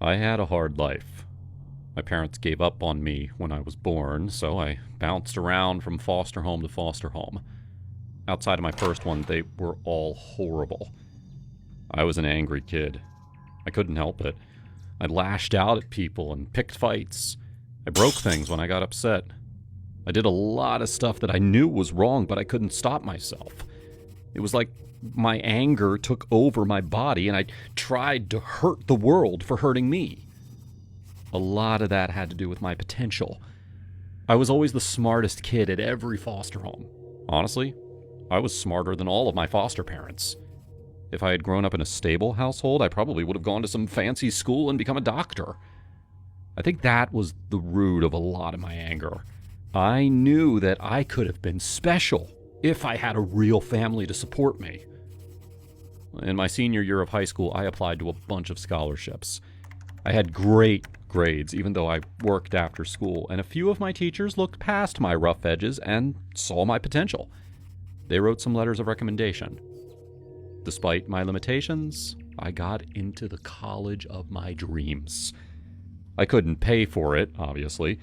I had a hard life. My parents gave up on me when I was born, so I bounced around from foster home to foster home. Outside of my first one, they were all horrible. I was an angry kid. I couldn't help it. I lashed out at people and picked fights. I broke things when I got upset. I did a lot of stuff that I knew was wrong, but I couldn't stop myself. It was like my anger took over my body, and I tried to hurt the world for hurting me. A lot of that had to do with my potential. I was always the smartest kid at every foster home. Honestly, I was smarter than all of my foster parents. If I had grown up in a stable household, I probably would have gone to some fancy school and become a doctor. I think that was the root of a lot of my anger. I knew that I could have been special if I had a real family to support me. In my senior year of high school, I applied to a bunch of scholarships. I had great grades, even though I worked after school, and a few of my teachers looked past my rough edges and saw my potential. They wrote some letters of recommendation. Despite my limitations, I got into the college of my dreams. I couldn't pay for it, obviously,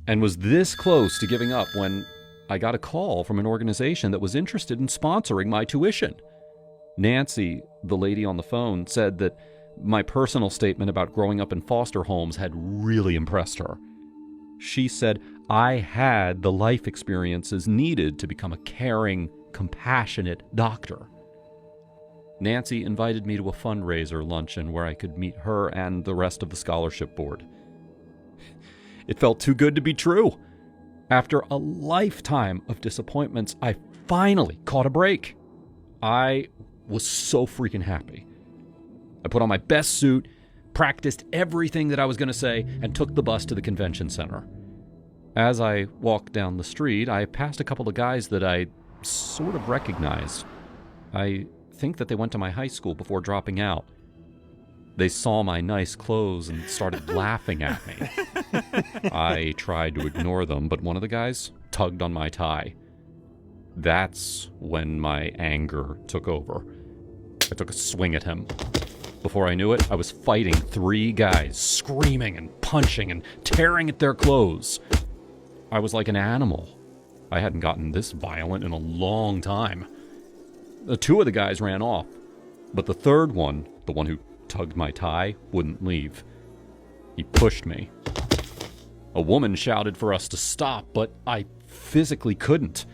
and was this close to giving up when I got a call from an organization that was interested in sponsoring my tuition. Nancy, the lady on the phone, said that my personal statement about growing up in foster homes had really impressed her. She said I had the life experiences needed to become a caring, compassionate doctor. Nancy invited me to a fundraiser luncheon where I could meet her and the rest of the scholarship board. It felt too good to be true. After a lifetime of disappointments, I finally caught a break. I was so freaking happy. I put on my best suit, practiced everything that I was going to say, and took the bus to the convention center. As I walked down the street, I passed a couple of guys that I sort of recognized. I think that they went to my high school before dropping out. They saw my nice clothes and started laughing at me. I tried to ignore them, but one of the guys tugged on my tie. That's when my anger took over. I took a swing at him. Before I knew it, I was fighting 3 guys, screaming and punching and tearing at their clothes. I was like an animal. I hadn't gotten this violent in a long time. 2 of the guys ran off, but the third one, the one who tugged my tie, wouldn't leave. He pushed me. A woman shouted for us to stop, but I physically couldn't.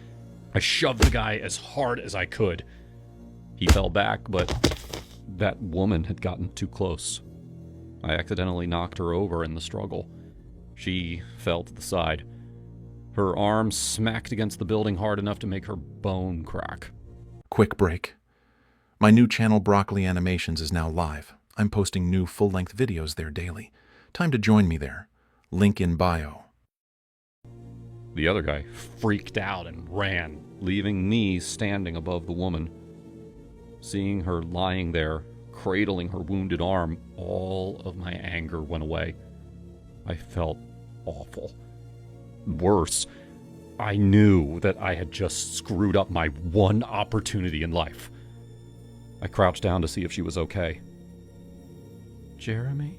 I shoved the guy as hard as I could. He fell back, but that woman had gotten too close. I accidentally knocked her over in the struggle. She fell to the side. Her arm smacked against the building hard enough to make her bone crack. Quick break. My new channel Broccoli Animations is now live. I'm posting new full-length videos there daily. Time to join me there. Link in bio. The other guy freaked out and ran, leaving me standing above the woman. Seeing her lying there, cradling her wounded arm, all of my anger went away. I felt awful. Worse, I knew that I had just screwed up my one opportunity in life. I crouched down to see if she was okay. Jeremy?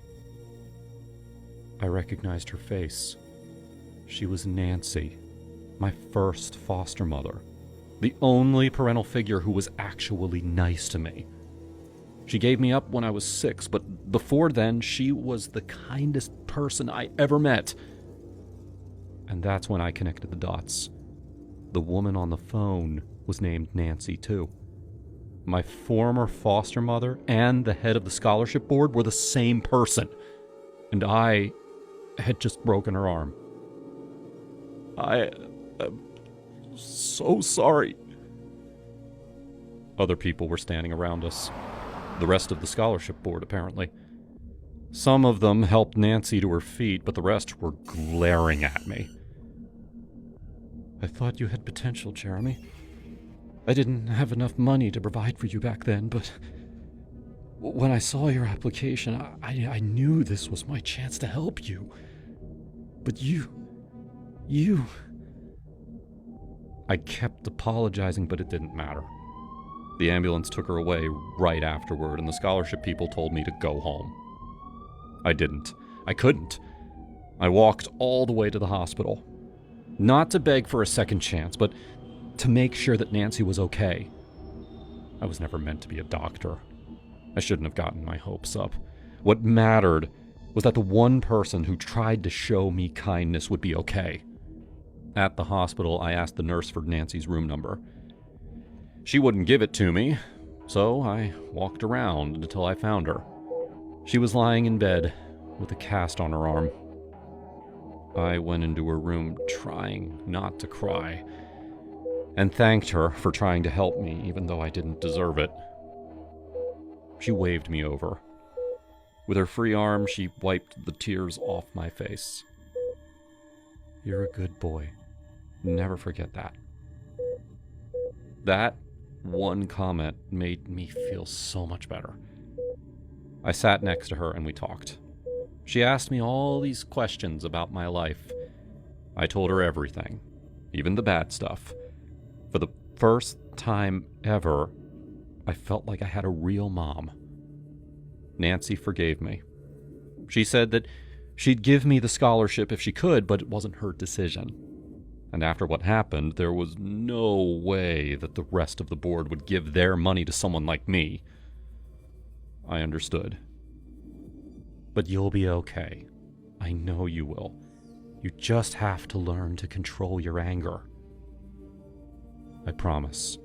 I recognized her face. She was Nancy, my first foster mother, the only parental figure who was actually nice to me. She gave me up when I was 6, but before then, she was the kindest person I ever met. And that's when I connected the dots. The woman on the phone was named Nancy, too. My former foster mother and the head of the scholarship board were the same person. And I had just broken her arm. I am so sorry. Other people were standing around us. The rest of the scholarship board, apparently. Some of them helped Nancy to her feet, but the rest were glaring at me. I thought you had potential, Jeremy. I didn't have enough money to provide for you back then, but when I saw your application, I knew this was my chance to help you. But you... I kept apologizing, but it didn't matter. The ambulance took her away right afterward, and the scholarship people told me to go home. I didn't. I couldn't. I walked all the way to the hospital. Not to beg for a second chance, but to make sure that Nancy was okay. I was never meant to be a doctor. I shouldn't have gotten my hopes up. What mattered was that the one person who tried to show me kindness would be okay. At the hospital, I asked the nurse for Nancy's room number. She wouldn't give it to me, so I walked around until I found her. She was lying in bed with a cast on her arm. I went into her room trying not to cry, and thanked her for trying to help me even though I didn't deserve it. She waved me over. With her free arm, she wiped the tears off my face. "You're a good boy. Never forget that." That one comment made me feel so much better. I sat next to her and we talked. She asked me all these questions about my life. I told her everything, even the bad stuff. For the first time ever, I felt like I had a real mom. Nancy forgave me. She said that she'd give me the scholarship if she could, but it wasn't her decision. And after what happened, there was no way that the rest of the board would give their money to someone like me. I understood. But you'll be okay. I know you will. You just have to learn to control your anger. I promise.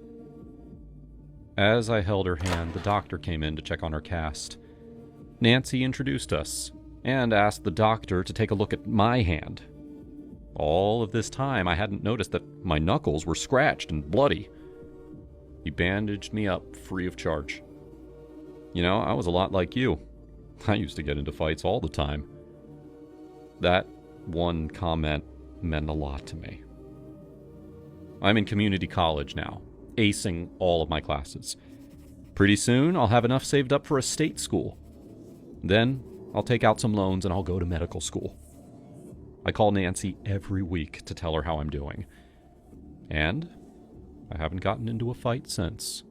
As I held her hand, the doctor came in to check on her cast. Nancy introduced us and asked the doctor to take a look at my hand. All of this time, I hadn't noticed that my knuckles were scratched and bloody. He bandaged me up free of charge. You know, I was a lot like you. I used to get into fights all the time. That one comment meant a lot to me. I'm in community college now, acing all of my classes. Pretty soon, I'll have enough saved up for a state school. Then, I'll take out some loans and I'll go to medical school. I call Nancy every week to tell her how I'm doing. And I haven't gotten into a fight since.